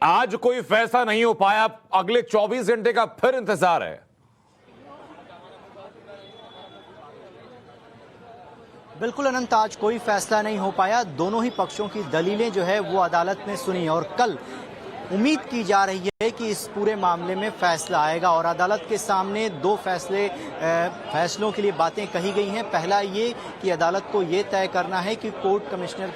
आज कोई फैसला नहीं हो पाया, अगले 24 घंटे का फिर इंतजार है। बिल्कुल अनंत, आज कोई फैसला नहीं हो पाया। दोनों ही पक्षों की दलीलें जो है वो अदालत ने सुनी और कल उम्मीद की जा रही है कि इस पूरे मामले में फैसला आएगा और अदालत के सामने दो फैसलों के लिए बातें कही गई हैं। पहला ये कि अदालत को ये तय करना है कि कोर्ट कमिश्नर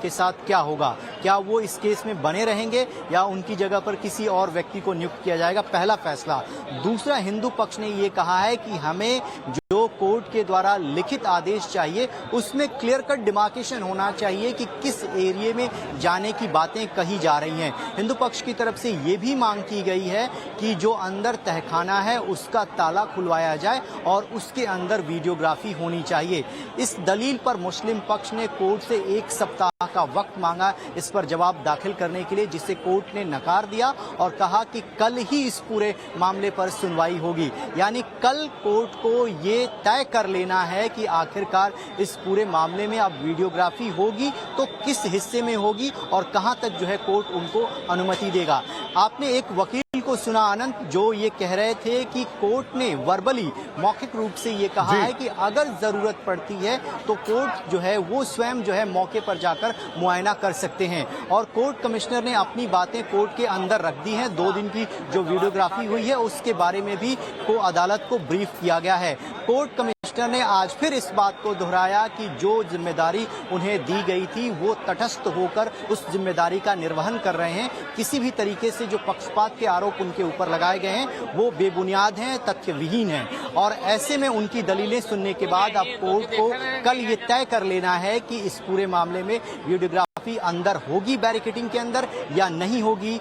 के साथ क्या होगा, क्या वो इस केस में बने रहेंगे या उनकी जगह पर किसी और व्यक्ति को नियुक्त किया जाएगा, पहला फैसला। दूसरा, हिंदू पक्ष ने ये कहा है कि हमें जो कोर्ट के द्वारा लिखित आदेश चाहिए उसमें क्लियर कट डिमार्केशन होना चाहिए कि किस एरिया में जाने की बातें कही जा रही हैं। हिंदू पक्ष की तरफ से ये भी मांग की गई है कि जो अंदर तहखाना है उसका ताला खुलवाया जाए और उसके अंदर वीडियोग्राफी होनी चाहिए। इस दलील पर मुस्लिम पक्ष ने कोर्ट से 1 सप्ताह का वक्त मांगा इस पर जवाब दाखिल करने के लिए, जिसे कोर्ट ने नकार दिया और कहा कि कल ही इस पूरे मामले पर सुनवाई होगी। यानी कल कोर्ट को ये तय कर लेना है कि आखिरकार इस पूरे मामले में अब वीडियोग्राफी होगी तो किस हिस्से में होगी और कहां तक जो है कोर्ट उनको अनुमति देगा। आपने एक वकील को सुना अनंत, जो ये कह रहे थे कि कोर्ट ने वर्बली मौखिक रूप से ये कहा है कि अगर जरूरत पड़ती है तो कोर्ट जो है वो स्वयं जो है मौके पर जाकर मुआयना कर सकते हैं। और कोर्ट कमिश्नर ने अपनी बातें कोर्ट के अंदर रख दी हैं। 2 दिन की जो वीडियोग्राफी हुई है उसके बारे में भी को अदालत को ब्रीफ किया गया है। कोर्ट कमिश्नर ने आज फिर इस बात को दोहराया कि जो जिम्मेदारी उन्हें दी गई थी वो तटस्थ होकर उस जिम्मेदारी का निर्वहन कर रहे हैं। किसी भी तरीके से जो पक्षपात के आरोप उनके ऊपर लगाए गए हैं वो बेबुनियाद हैं, तथ्य विहीन हैं और ऐसे में उनकी दलीलें सुनने के बाद अब कोर्ट को कल ये तय कर लेना है कि इस पूरे मामले में वीडियोग्राफी अंदर होगी बैरिकेडिंग के अंदर या नहीं होगी,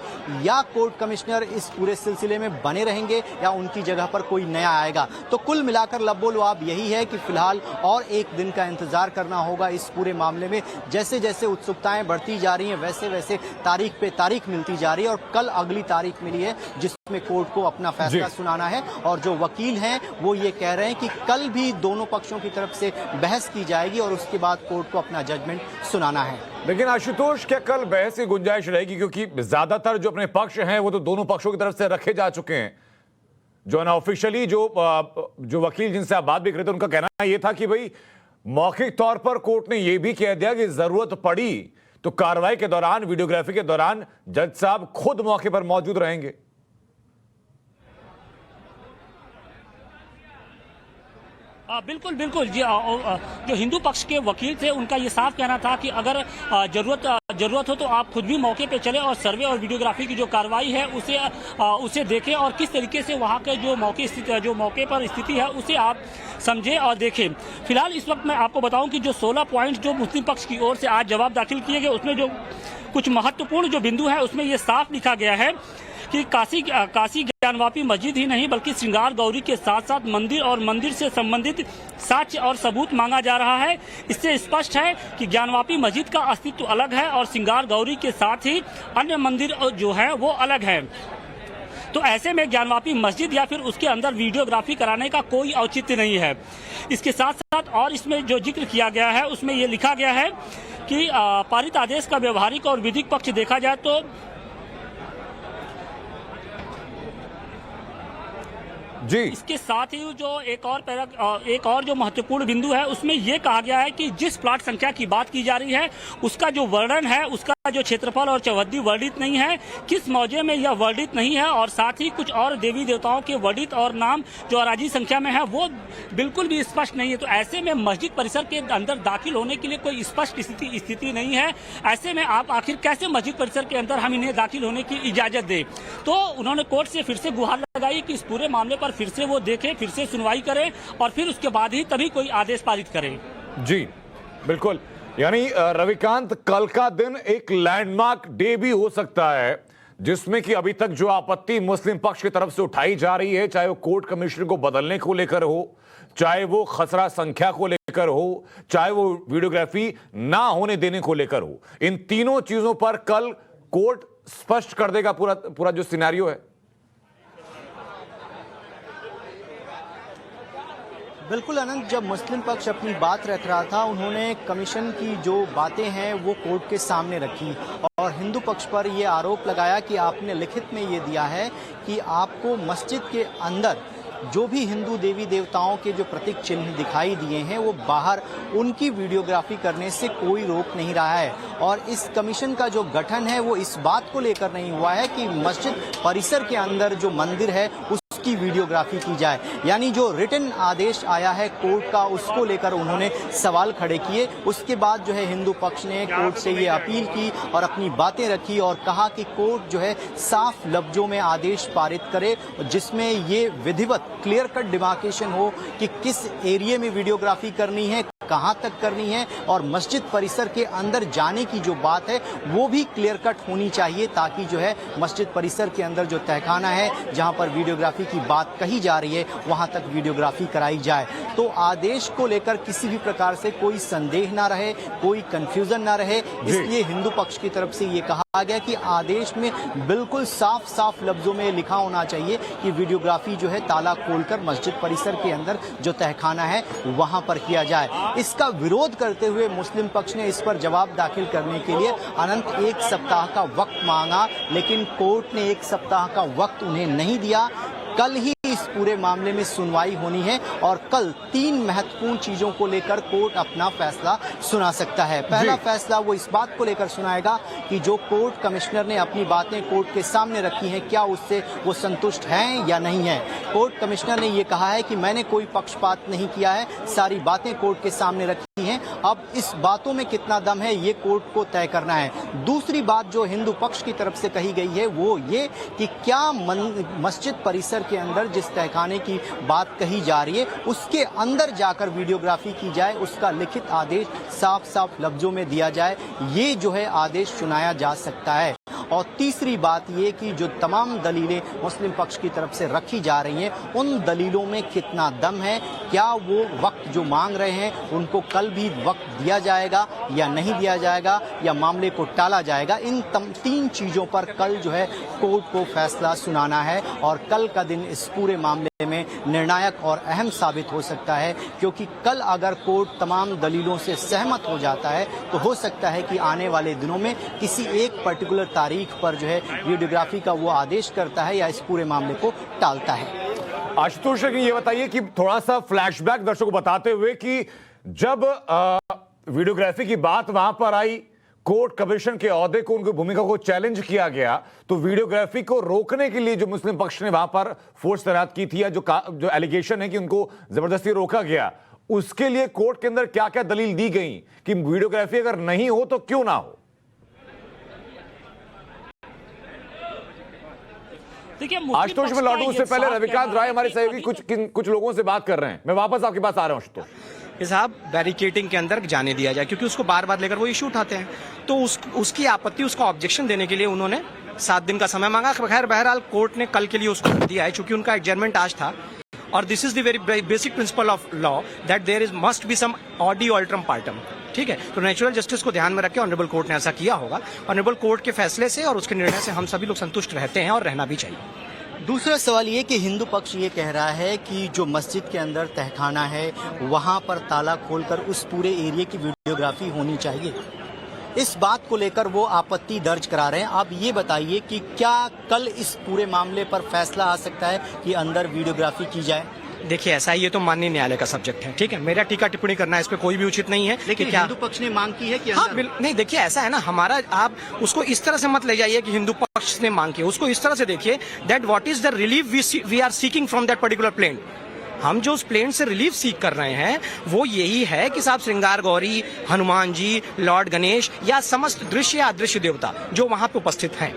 या कोर्ट कमिश्नर इस पूरे सिलसिले में बने रहेंगे या उनकी जगह पर कोई नया आएगा। तो कुल मिलाकर लब्बो-लुआब यही है कि फिलहाल और 1 दिन का इंतजार करना होगा इस पूरे मामले में। जैसे जैसे उत्सुकताएं बढ़ती जा रही हैं वैसे वैसे तारीख पे तारीख मिलती जा रही है और कल अगली तारीख मिली है जिसमें कोर्ट को अपना फैसला सुनाना है। और जो वकील हैं वो ये कह रहे हैं कि कल भी दोनों पक्षों की तरफ से बहस की जाएगी और उसके बाद कोर्ट को अपना जजमेंट सुनाना है। लेकिन आशुतोष, क्या कल बहस की गुंजाइश रहेगी? क्योंकि ज्यादातर जो अपने पक्ष हैं वो तो दोनों पक्षों की तरफ से रखे जा चुके हैं। जो अनऑफिशियली जो वकील जिनसे आप बात भी कर रहे थे उनका कहना यह था कि भाई मौखिक तौर पर कोर्ट ने यह भी कह दिया कि जरूरत पड़ी तो कार्रवाई के दौरान, वीडियोग्राफी के दौरान जज साहब खुद मौके पर मौजूद रहेंगे। बिल्कुल बिल्कुल जी। जो हिंदू पक्ष के वकील थे उनका ये साफ कहना था कि अगर जरूरत हो तो आप खुद भी मौके पे चले और सर्वे और वीडियोग्राफी की जो कार्रवाई है उसे देखें और किस तरीके से वहाँ के जो मौके पर स्थिति है उसे आप समझें और देखें। फिलहाल इस वक्त मैं आपको बताऊं कि जो 16 पॉइंट जो मुस्लिम पक्ष की ओर से आज जवाब दाखिल किए गए उसमें जो कुछ महत्वपूर्ण जो बिंदु है उसमें ये साफ लिखा गया है कि काशी ज्ञानवापी मस्जिद ही नहीं बल्कि श्रृंगार गौरी के साथ साथ मंदिर और मंदिर से संबंधित साक्ष्य और सबूत मांगा जा रहा है। इससे स्पष्ट है कि ज्ञानवापी मस्जिद का अस्तित्व अलग है और श्रृंगार गौरी के साथ ही अन्य मंदिर जो है वो अलग है। तो ऐसे में ज्ञानवापी मस्जिद या फिर उसके अंदर वीडियोग्राफी कराने का कोई औचित्य नहीं है। इसके साथ साथ और इसमें जो जिक्र किया गया है उसमें ये लिखा गया है कि पारित आदेश का व्यवहारिक और विधिक पक्ष देखा जाए तो जी। इसके साथ ही जो एक और जो महत्वपूर्ण बिंदु है उसमें यह कहा गया है कि जिस प्लाट संख्या की बात की जा रही है उसका जो वर्णन है, उसका जो क्षेत्रफल और चौहद्दी वर्णित नहीं है, किस मौजे में यह वर्णित नहीं है और साथ ही कुछ और देवी देवताओं के वर्णित और नाम जो अराजी संख्या में है वो बिल्कुल भी स्पष्ट नहीं है। तो ऐसे में मस्जिद परिसर के अंदर दाखिल होने के लिए कोई स्पष्ट स्थिति नहीं है। ऐसे में आप आखिर कैसे मस्जिद परिसर के अंदर हम इन्हें दाखिल होने की इजाजत दें? तो उन्होंने कोर्ट से फिर से गुहार लगाई कि इस पूरे मामले पर फिर से वो देखें, फिर से सुनवाई करें और फिर उसके बाद ही तभी कोई आदेश पारित करें। जी बिल्कुल। यानी रविकांत, कल का दिन एक लैंडमार्क डे भी हो सकता है जिसमें कि अभी तक जो आपत्ति मुस्लिम पक्ष की तरफ से उठाई जा रही है, चाहे वो कोर्ट कमिश्नर को बदलने को लेकर हो, चाहे वो खसरा संख्या को लेकर हो, चाहे वो वीडियोग्राफी ना होने देने को लेकर हो, इन तीनों चीजों पर कल कोर्ट स्पष्ट कर देगा पूरा जो सिनेरियो है। बिल्कुल अनंत, जब मुस्लिम पक्ष अपनी बात रख रहा था उन्होंने कमीशन की जो बातें हैं वो कोर्ट के सामने रखी और हिंदू पक्ष पर ये आरोप लगाया कि आपने लिखित में ये दिया है कि आपको मस्जिद के अंदर जो भी हिंदू देवी देवताओं के जो प्रतीक चिन्ह दिखाई दिए हैं वो बाहर उनकी वीडियोग्राफी करने से कोई रोक नहीं रहा है। और इस कमीशन का जो गठन है वो इस बात को लेकर नहीं हुआ है कि मस्जिद परिसर के अंदर जो मंदिर है उसकी वीडियोग्राफी की जाए। यानी जो रिटन आदेश आया है कोर्ट का उसको लेकर उन्होंने सवाल खड़े किए। उसके बाद जो है हिंदू पक्ष ने कोर्ट से ये अपील की और अपनी बातें रखी और कहा कि कोर्ट जो है साफ लफ्जों में आदेश पारित करे जिसमें ये विधिवत क्लियर कट डिमार्केशन हो कि किस एरिया में वीडियोग्राफी करनी है, कहां तक करनी है और मस्जिद परिसर के अंदर जाने की जो बात है वो भी क्लियर कट होनी चाहिए ताकि जो है मस्जिद परिसर के अंदर जो तहखाना है जहां पर वीडियोग्राफी की बात कही जा रही है वहां तक वीडियोग्राफी कराई जाए। तो आदेश को लेकर किसी भी प्रकार से कोई संदेह ना रहे, कोई कंफ्यूजन ना रहे, इसलिए हिंदू पक्ष की तरफ से ये कहा गया कि आदेश में बिल्कुल साफ साफ लफ्जों में लिखा होना चाहिए कि वीडियोग्राफी जो है ताला खोलकर मस्जिद परिसर के अंदर जो तहखाना है वहां पर किया जाए। इसका विरोध करते हुए मुस्लिम पक्ष ने इस पर जवाब दाखिल करने के लिए अनंत 1 सप्ताह का वक्त मांगा, लेकिन कोर्ट ने 1 सप्ताह का वक्त उन्हें नहीं दिया। कल ही इस पूरे मामले में सुनवाई होनी है और कल 3 महत्वपूर्ण चीजों को लेकर कोर्ट अपना फैसला सुना सकता है। पहला फैसला वो इस बात को लेकर सुनाएगा कि जो कोर्ट कमिश्नर ने अपनी बातें कोर्ट के सामने रखी हैं क्या उससे वो संतुष्ट हैं या नहीं है। कोर्ट कमिश्नर ने ये कहा है कि मैंने कोई पक्षपात नहीं किया है, सारी बातें कोर्ट के सामने रखी हैं, अब इस बातों में कितना दम है ये कोर्ट को तय करना है। दूसरी बात जो हिंदू पक्ष की तरफ से कही गई है वो ये कि क्या मस्जिद परिसर के अंदर जिस तहखाने की बात कही जा रही है उसके अंदर जाकर वीडियोग्राफी की जाए, उसका लिखित आदेश साफ साफ लफ्जों में दिया जाए, ये जो है आदेश सुनाया जा सकता है। और तीसरी बात ये कि जो तमाम दलीलें मुस्लिम पक्ष की तरफ से रखी जा रही हैं उन दलीलों में कितना दम है, क्या वो वक्त जो मांग रहे हैं उनको कल भी वक्त दिया जाएगा या नहीं दिया जाएगा या मामले को टाला जाएगा। इन 3 चीजों पर कल जो है कोर्ट को फैसला सुनाना है और कल का दिन इस पूरे मामले में निर्णायक और अहम साबित हो सकता है, क्योंकि कल अगर कोर्ट तमाम दलीलों से सहमत हो जाता है तो हो सकता है कि आने वाले दिनों में किसी एक पर्टिकुलर तारीख पर जो है वीडियोग्राफी का वो आदेश करता है या इस पूरे मामले को टालता है। आशुतोष जी ये बताइए कि थोड़ा सा फ्लैशबैक दर्शकों को बताते हुए कि जब वीडियोग्राफी की बात वहां पर आई, कोर्ट कमीशन के ओहदे को, उनकी भूमिका को चैलेंज किया गया, तो वीडियोग्राफी को रोकने के लिए जो मुस्लिम पक्ष ने वहां पर फोर्स तैनात की थी या जो एलिगेशन है कि उनको जबरदस्ती रोका गया, उसके लिए कोर्ट के अंदर क्या क्या दलील दी गई कि वीडियोग्राफी अगर नहीं हो तो क्यों ना हो? आशुतोष में लौटू उससे पहले रविकांत राय हमारे सहयोगी कुछ लोगों से बात कर रहे हैं। मैं वापस आपके पास आ रहा हूं आशुतोष। साहब बैरिकेटिंग के अंदर जाने दिया जाए क्योंकि उसको बार बार लेकर वो इशू उठाते हैं, तो उसकी आपत्ति, उसका ऑब्जेक्शन देने के लिए उन्होंने 7 दिन का समय मांगा। खैर बहरहाल कोर्ट ने कल के लिए उसको दिया है क्योंकि उनका एडजर्नमेंट आज था और this is the very basic principle of law that there is must be some ऑडी ऑल्ट्रम पार्टम। ठीक है, तो नेचुरल जस्टिस को ध्यान में रख के ऑनरेबल कोर्ट ने ऐसा किया होगा। ऑनरेबल कोर्ट के फैसले से और उसके निर्णय से हम सभी लोग संतुष्ट रहते हैं और रहना भी चाहिए। दूसरा सवाल ये कि हिंदू पक्ष ये कह रहा है कि जो मस्जिद के अंदर तहखाना है वहां पर ताला खोलकर उस पूरे एरिया की वीडियोग्राफी होनी चाहिए। इस बात को लेकर वो आपत्ति दर्ज करा रहे हैं। आप ये बताइए कि क्या कल इस पूरे मामले पर फैसला आ सकता है कि अंदर वीडियोग्राफी की जाए? देखिए ऐसा है, ये तो माननीय न्यायालय का सब्जेक्ट है। ठीक है, मेरा टीका टिप्पणी करना इस पे कोई भी उचित नहीं है। लेकिन हिंदू पक्ष ने मांग की है कि हाँ, नहीं देखिए ऐसा है ना, हमारा, आप उसको इस तरह से मत ले जाइए कि हिंदू पक्ष ने मांग की, उसको इस तरह से देखिए that what is the relief we are seeking from that particular plane. हम जो उस प्लेन से रिलीफ सीख कर रहे हैं वो यही है कि साहब श्रृंगार गौरी, हनुमान जी, लॉर्ड गणेश या समस्त दृश्य या अदृश्य देवता जो वहां पे उपस्थित हैं,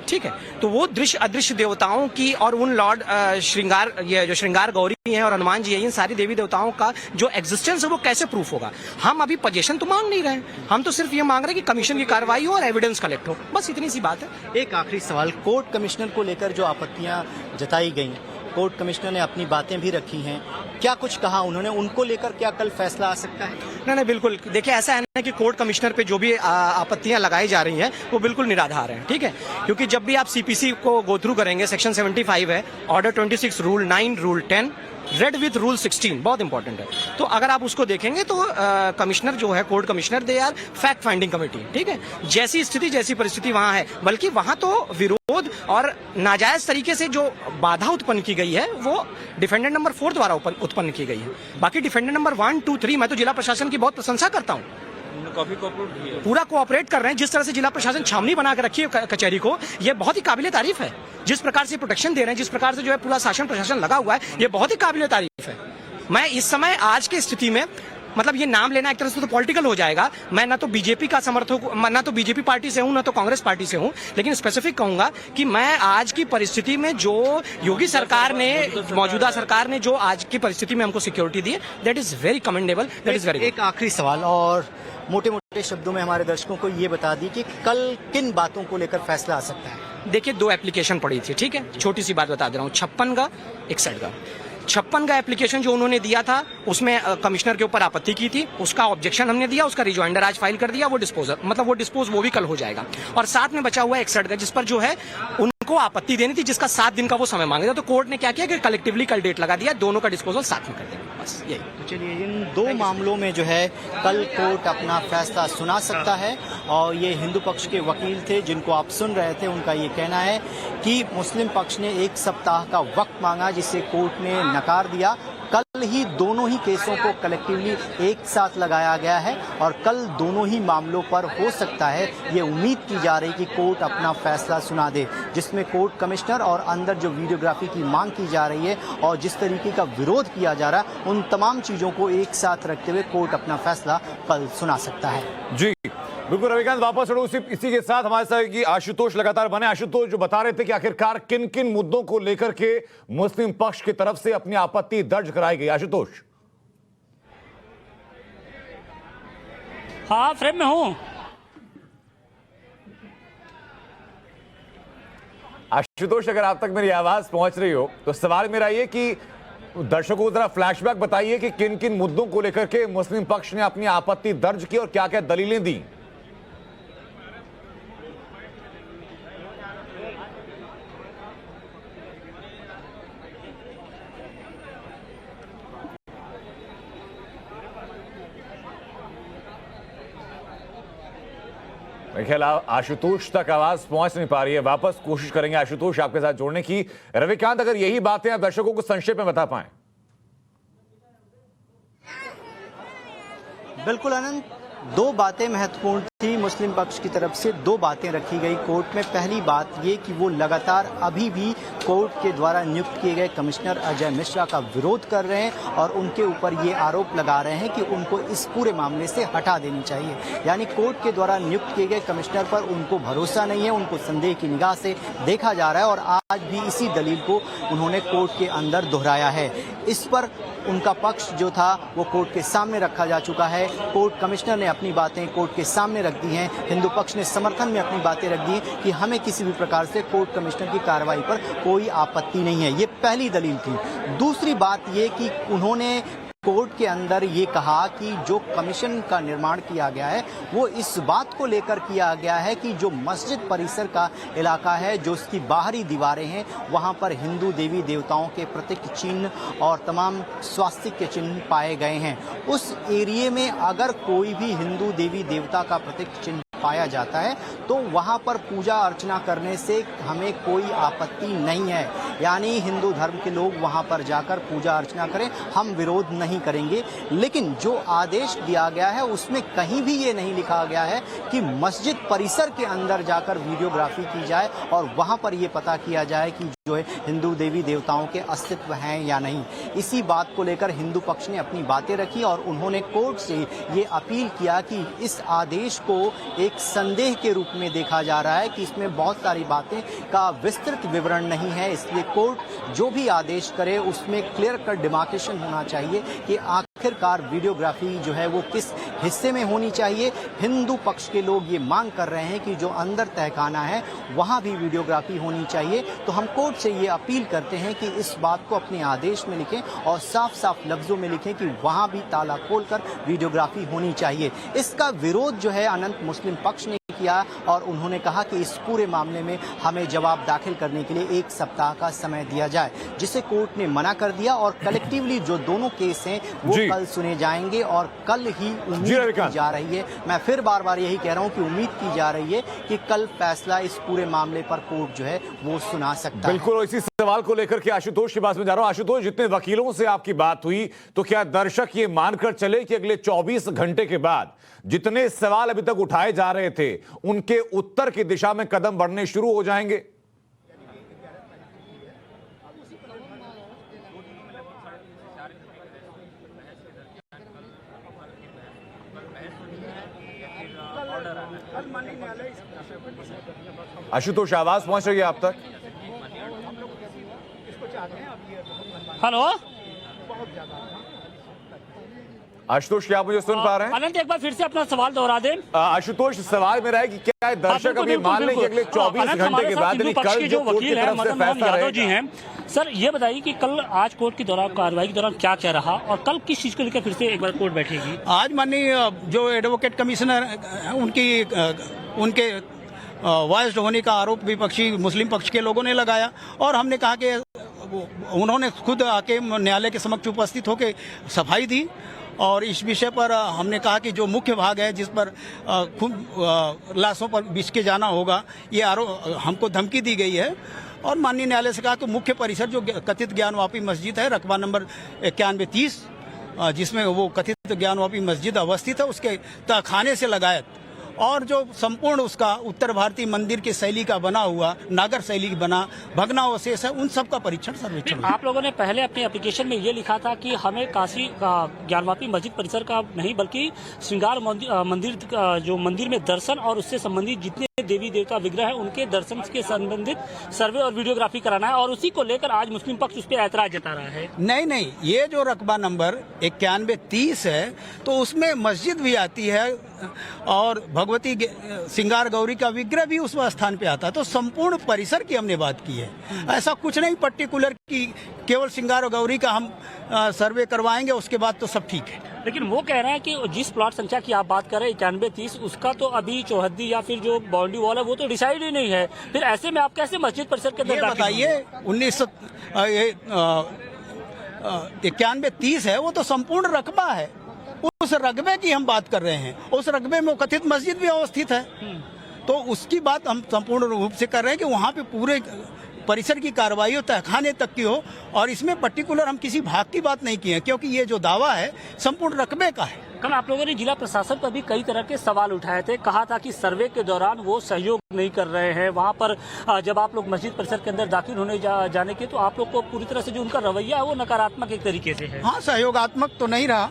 ठीक है, तो वो दृश्य अदृश्य देवताओं की और उन लॉर्ड श्रृंगार, ये जो श्रृंगार गौरी हैं और हनुमान जी है, इन सारी देवी देवताओं का जो एग्जिस्टेंस है वो कैसे प्रूफ होगा। हम अभी पोजीशन तो मांग नहीं रहे हैं, हम तो सिर्फ ये मांग रहे हैं कि कमीशन की कार्रवाई हो और एविडेंस कलेक्ट हो, बस इतनी सी बात है। एक आखिरी सवाल, कोर्ट कमिश्नर को लेकर जो आपत्तियां जताई गई, कोर्ट कमिश्नर ने अपनी बातें भी रखी हैं, क्या कुछ कहा उन्होंने, उनको लेकर क्या कल फैसला आ सकता है? नहीं बिल्कुल, देखिए ऐसा है ना कि कोर्ट कमिश्नर पे जो भी आपत्तियां लगाई जा रही हैं वो बिल्कुल निराधार हैं। ठीक है, क्योंकि जब भी आप सीपीसी को गो थ्रू करेंगे, सेक्शन 75 है, order 26, rule 9, rule 10 red with rule 16 बहुत इंपॉर्टेंट है। तो अगर आप उसको देखेंगे तो कमिश्नर जो है, court commissioner, they are fact finding committee, ठीक है। जैसी स्थिति जैसी परिस्थिति वहां है, बल्कि वहां तो विरोध और नाजायज तरीके से जो बाधा उत्पन्न की गई है वो डिफेंडेंट नंबर 4 द्वारा उत्पन्न की गई है। बाकी डिफेंडेंट नंबर 1, 2, 3 मैं तो जिला प्रशासन की बहुत प्रशंसा करता हूँ, पूरा कोऑपरेट कर रहे हैं। जिस तरह से जिला प्रशासन छावनी बना कर रखी है कचहरी को, ये बहुत ही काबिले तारीफ है। जिस प्रकार से प्रोटेक्शन दे रहे हैं, जिस प्रकार से जो है पूरा शासन प्रशासन लगा हुआ है, ये बहुत ही काबिले तारीफ है। मैं इस समय आज की स्थिति में, मतलब ये नाम लेना एक तरह से तो पॉलिटिकल हो जाएगा, मैं ना तो बीजेपी का समर्थक, ना तो बीजेपी पार्टी से हूं, ना तो कांग्रेस पार्टी से हूं, लेकिन स्पेसिफिक कहूंगा कि मैं आज की परिस्थिति में जो योगी सरकार ने, मौजूदा सरकार ने जो आज की परिस्थिति में हमको सिक्योरिटी दी है, that is very commendable, that is very. एक आखिरी सवाल, और मोटे मोटे शब्दों में हमारे दर्शकों को ये बता दी कि कल किन बातों को लेकर फैसला आ सकता है। देखिए 2 एप्लीकेशन पड़ी थी, ठीक है, छोटी सी बात बता दे रहा हूँ, 56 का 61 का। 56 का एप्लीकेशन जो उन्होंने दिया था उसमें कमिश्नर के ऊपर आपत्ति की थी, उसका ऑब्जेक्शन हमने दिया, उसका रिजॉइंडर आज फाइल कर दिया, वो डिस्पोजल, मतलब वो डिस्पोज वो भी कल हो जाएगा। और साथ में बचा हुआ 61 का, जिस पर जो है उनको आपत्ति देनी थी, जिसका 7 दिन का वो समय मांगे था। तो कोर्ट ने क्या किया कि कलेक्टिवली कल डेट लगा दिया, दोनों का डिस्पोजल साथ में कर देंगे, बस यही। तो चलिए, इन 2 मामलों में जो है कल कोर्ट अपना फैसला सुना सकता है। और ये हिंदू पक्ष के वकील थे जिनको आप सुन रहे थे, उनका ये कहना है कि मुस्लिम पक्ष ने 1 सप्ताह का वक्त मांगा, जिसे कोर्ट ने नकार दिया। कल ही दोनों ही केसों को कलेक्टिवली एक साथ लगाया गया है और कल दोनों ही मामलों पर हो सकता है, ये उम्मीद की जा रही कि कोर्ट अपना फैसला सुना दे, जिसमें कोर्ट कमिश्नर और अंदर जो वीडियोग्राफी की मांग की जा रही है और जिस तरीके का विरोध किया जा रहा है, उन तमाम चीज़ों को एक साथ रखते हुए कोर्ट अपना फैसला कल सुना सकता है। जी बिल्कुल रविकांत, वापस चलो इसी के साथ हमारे साथ कि आशुतोष लगातार बने। आशुतोष, जो बता रहे थे कि आखिरकार किन किन मुद्दों को लेकर के मुस्लिम पक्ष की तरफ से अपनी आपत्ति दर्ज कराई गई, आशुतोष? हाँ, फ्रेम में हूं। आशुतोष, अगर आप तक मेरी आवाज पहुंच रही हो तो सवाल मेरा ये कि दर्शकों को जरा फ्लैशबैक बताइए कि किन किन मुद्दों को लेकर के मुस्लिम पक्ष ने अपनी आपत्ति दर्ज की और क्या क्या दलीलें दी। मेरे ख्याल आशुतोष तक आवाज पहुंच नहीं पा रही है, वापस कोशिश करेंगे आशुतोष आपके साथ जोड़ने की। रविकांत, अगर यही बातें आप दर्शकों को संक्षेप में बता पाएं। बिल्कुल अनंत, 2 बातें महत्वपूर्ण थी मुस्लिम पक्ष की तरफ से, 2 बातें रखी गई कोर्ट में। पहली बात ये कि वो लगातार अभी भी कोर्ट के द्वारा नियुक्त किए गए कमिश्नर अजय मिश्रा का विरोध कर रहे हैं और उनके ऊपर ये आरोप लगा रहे हैं कि उनको इस पूरे मामले से हटा देनी चाहिए। यानी कोर्ट के द्वारा नियुक्त किए गए कमिश्नर पर उनको भरोसा नहीं है, उनको संदेह की निगाह से देखा जा रहा है और आज भी इसी दलील को उन्होंने कोर्ट के अंदर दोहराया है। इस पर उनका पक्ष जो था वो कोर्ट के सामने रखा जा चुका है। कोर्ट कमिश्नर ने अपनी बातें कोर्ट के सामने रख दी हैं, हिंदू पक्ष ने समर्थन में अपनी बातें रख दी कि हमें किसी भी प्रकार से कोर्ट कमिश्नर की कार्रवाई पर कोई आपत्ति नहीं है। ये पहली दलील थी। दूसरी बात ये कि उन्होंने कोर्ट के अंदर ये कहा कि जो कमीशन का निर्माण किया गया है वो इस बात को लेकर किया गया है कि जो मस्जिद परिसर का इलाका है, जो उसकी बाहरी दीवारें हैं, वहां पर हिंदू देवी देवताओं के प्रतीक चिन्ह और तमाम स्वास्तिक के चिन्ह पाए गए हैं। उस एरिया में अगर कोई भी हिंदू देवी देवता का प्रतीक चिन्ह पाया जाता है तो वहां पर पूजा अर्चना करने से हमें कोई आपत्ति नहीं है। यानी हिंदू धर्म के लोग वहां पर जाकर पूजा अर्चना करें, हम विरोध नहीं करेंगे। लेकिन जो आदेश दिया गया है उसमें कहीं भी ये नहीं लिखा गया है कि मस्जिद परिसर के अंदर जाकर वीडियोग्राफी की जाए और वहां पर ये पता किया जाए कि जो है हिंदू देवी देवताओं के अस्तित्व हैं या नहीं। इसी बात को लेकर हिंदू पक्ष ने अपनी बातें रखी और उन्होंने कोर्ट से ये अपील किया कि इस आदेश को एक संदेह के रूप में देखा जा रहा है कि इसमें बहुत सारी बातें का विस्तृत विवरण नहीं है, इसलिए कोर्ट जो भी आदेश करे उसमें क्लियर कट डिमार्केशन होना चाहिए कि आखिरकार वीडियोग्राफी जो है वो किस हिस्से में होनी चाहिए। हिंदू पक्ष के लोग ये मांग कर रहे हैं कि जो अंदर तहखाना है वहां भी वीडियोग्राफी होनी चाहिए। तो हम कोर्ट से ये अपील करते हैं कि इस बात को अपने आदेश में लिखें और साफ साफ लफ्जों में लिखें कि वहां भी ताला खोलकर वीडियोग्राफी होनी चाहिए। इसका विरोध जो है अनंत मुस्लिम पक्ष ने किया और उन्होंने कहा कि इस पूरे मामले में हमें जवाब दाखिल करने के लिए 1 सप्ताह का समय दिया जाए, जिसे कोर्ट ने मना कर दिया। और कलेक्टिवली जो दोनों केस हैं वो कल सुने जाएंगे और कल ही उम्मीद की जा रही है, मैं फिर बार बार यही कह रहा हूं कि उम्मीद की जा रही है कि कल फैसला इस पूरे मामले पर कोर्ट जो है वो सुना सकता है। बिल्कुल, इसी सवाल को लेकर के आशुतोष के पास में जा रहा हूं। आशुतोष, जितने वकीलों से आपकी बात हुई तो क्या दर्शक ये मानकर चले कि अगले 24 घंटे के बाद जितने सवाल अभी तक उठाए जा रहे थे उनके उत्तर की दिशा में कदम बढ़ने शुरू हो जाएंगे? आशुतोष, आवाज पहुंच रही है आप तक? हेलो आशुतोष, क्या आप मुझे सुन पा रहे हैं? अनंत, एक बार फिर से अपना सवाल दोहरा दें। आशुतोष, सवाल मेरा है कि क्या है दर्शक अभी मान लें कि अगले 24 घंटे के बाद कल जो वकील है मदन मोहन यादव जी हैं, सर ये बताइए कि कल आज कोर्ट की दौरान कार्रवाई के दौरान क्या क्या रहा और कल किस चीज को लेकर फिर से एक बार कोर्ट बैठेगी? आज माननीय जो एडवोकेट कमिश्नर उनके वॉइस्ड होने का आरोप विपक्षी मुस्लिम पक्ष के लोगों ने लगाया और हमने कहा कि उन्होंने खुद आके न्यायालय के समक्ष उपस्थित होकर सफाई दी और इस विषय पर हमने कहा कि जो मुख्य भाग है जिस पर लाशों पर बिछ के जाना होगा, ये आरोप हमको धमकी दी गई है। और माननीय न्यायालय से कहा कि मुख्य परिसर जो कथित ज्ञानवापी मस्जिद है, रकबा नंबर 9130, जिसमें वो कथित ज्ञानवापी मस्जिद अवस्थित है, उसके तहखाने से लगायत और जो संपूर्ण उसका उत्तर भारतीय मंदिर की शैली का बना हुआ नागर शैली की बना भग्नावशेष है, उन सब का परीक्षण सर्वेक्षण। आप लोगों ने पहले अपने एप्लीकेशन में ये लिखा था कि हमें काशी का ज्ञानवापी मस्जिद परिसर का नहीं बल्कि श्रृंगार मंदिर जो मंदिर में दर्शन और उससे संबंधित जितने देवी देवता विग्रह है उनके दर्शन के संबंधित सर्वे और वीडियोग्राफी कराना है और उसी को लेकर आज मुस्लिम पक्ष उस पर ऐतराज जता रहा है। नहीं, ये जो रकबा नंबर 9130 है तो उसमें मस्जिद भी आती है और भगवती श्रृंगार गौरी का विग्रह भी उस स्थान पे आता है। तो संपूर्ण परिसर की हमने बात की है, ऐसा कुछ नहीं पर्टिकुलर की केवल श्रृंगार गौरी का हम सर्वे करवाएंगे, उसके बाद तो सब ठीक है। लेकिन वो कह रहे हैं कि जिस प्लॉट संख्या की आप बात कर रहे हैं 9130, उसका तो अभी चौहद्दी या फिर जो बाउंड्री वॉल है वो तो डिसाइड ही नहीं है, फिर ऐसे में आप कैसे मस्जिद परिसर के अंदर बताइए? 9130 है वो तो संपूर्ण रकबा है, उस रकबे की हम बात कर रहे हैं। उस रकबे में कथित मस्जिद भी अवस्थित है, तो उसकी बात हम संपूर्ण रूप से कर रहे हैं कि वहाँ पे पूरे परिसर की कार्रवाई हो, तहखाने तक की हो। और इसमें पर्टिकुलर हम किसी भाग की बात नहीं की है क्योंकि ये जो दावा है संपूर्ण रकबे का है। कल आप लोगों ने जिला प्रशासन पर भी कई तरह के सवाल उठाए थे, कहा था कि सर्वे के दौरान वो सहयोग नहीं कर रहे हैं, वहाँ पर जब आप लोग मस्जिद परिसर के अंदर दाखिल होने जाने के तो आप लोग को पूरी तरह से जो उनका रवैया है वो नकारात्मक एक तरीके से है। हाँ, सहयोगात्मक तो नहीं रहा,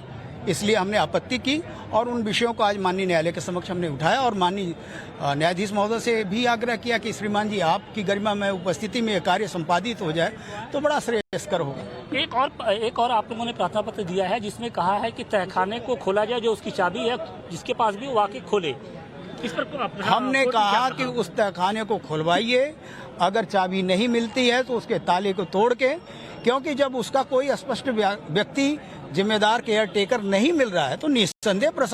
इसलिए हमने आपत्ति की और उन विषयों को आज माननीय न्यायालय के समक्ष हमने उठाया और माननीय न्यायाधीश महोदय से भी आग्रह किया कि श्रीमान जी आपकी गरिमा में उपस्थिति में कार्य संपादित हो जाए तो बड़ा श्रेयस्कर होगा। एक और आप लोगों ने प्रार्थना पत्र दिया है जिसमें कहा है कि तहखाने को खोला जाए, जो उसकी चाबी है जिसके पास भी वो आके खोले। इस पर हमने कहा कि उस तहखाने को खुलवाइए, अगर चाबी नहीं मिलती है तो उसके ताले को तोड़ के, क्योंकि जब उसका कोई स्पष्ट व्यक्ति जिम्मेदार केयर टेकर नहीं मिल रहा है तो निस्संदेह